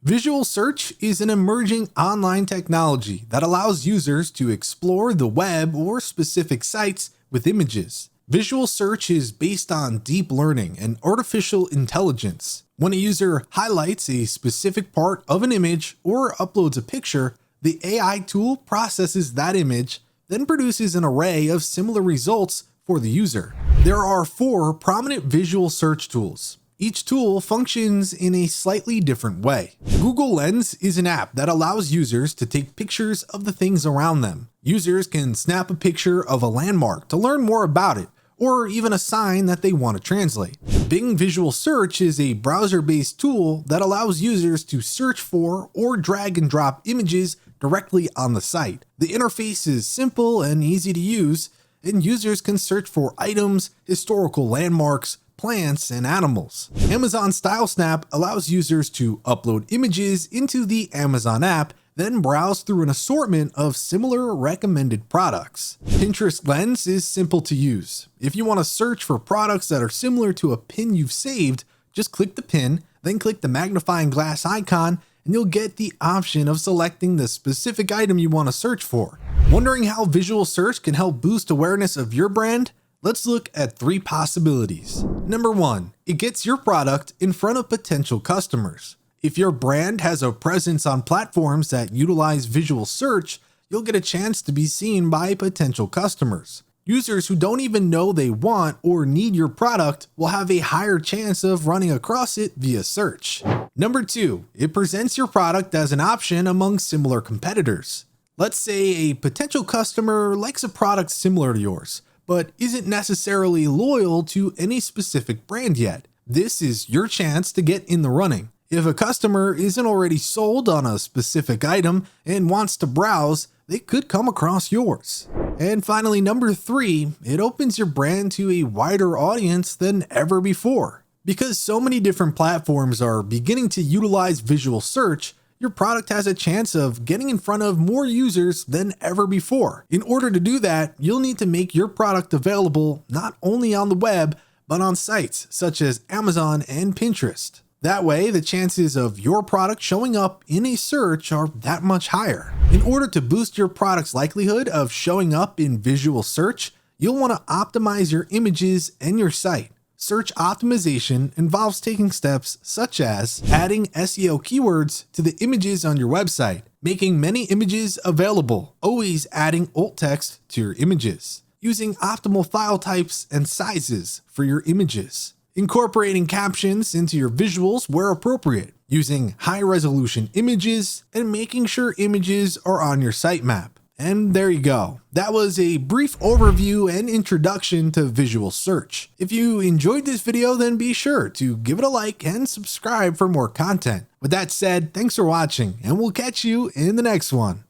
Visual search is an emerging online technology that allows users to explore the web or specific sites with images. Visual search is based on deep learning and artificial intelligence. When a user highlights a specific part of an image or uploads a picture, the AI tool processes that image, then produces an array of similar results for the user. There are 4 prominent visual search tools. Each tool functions in a slightly different way. Google Lens is an app that allows users to take pictures of the things around them. Users can snap a picture of a landmark to learn more about it, or even a sign that they want to translate. Bing Visual Search is a browser-based tool that allows users to search for or drag and drop images directly on the site. The interface is simple and easy to use, and users can search for items, historical landmarks, plants, and animals. Amazon Style Snap allows users to upload images into the Amazon app, then browse through an assortment of similar recommended products. Pinterest Lens is simple to use. If you want to search for products that are similar to a pin you've saved, just click the pin, then click the magnifying glass icon, and you'll get the option of selecting the specific item you want to search for. Wondering how visual search can help boost awareness of your brand? Let's look at 3 possibilities. Number 1, it gets your product in front of potential customers. If your brand has a presence on platforms that utilize visual search, you'll get a chance to be seen by potential customers. Users who don't even know they want or need your product will have a higher chance of running across it via search. Number 2, it presents your product as an option among similar competitors. Let's say a potential customer likes a product similar to yours, but isn't necessarily loyal to any specific brand yet. This is your chance to get in the running. If a customer isn't already sold on a specific item and wants to browse, they could come across yours. And finally, number 3, it opens your brand to a wider audience than ever before. Because so many different platforms are beginning to utilize visual search, your product has a chance of getting in front of more users than ever before. In order to do that, you'll need to make your product available not only on the web, but on sites such as Amazon and Pinterest. That way, the chances of your product showing up in a search are that much higher. In order to boost your product's likelihood of showing up in visual search, you'll want to optimize your images and your site. Search optimization involves taking steps such as adding SEO keywords to the images on your website, making many images available, always adding alt text to your images, using optimal file types and sizes for your images, incorporating captions into your visuals where appropriate, using high-resolution images, and making sure images are on your sitemap. And there you go. That was a brief overview and introduction to visual search. If you enjoyed this video, then be sure to give it a like and subscribe for more content. With that said, thanks for watching, and we'll catch you in the next one.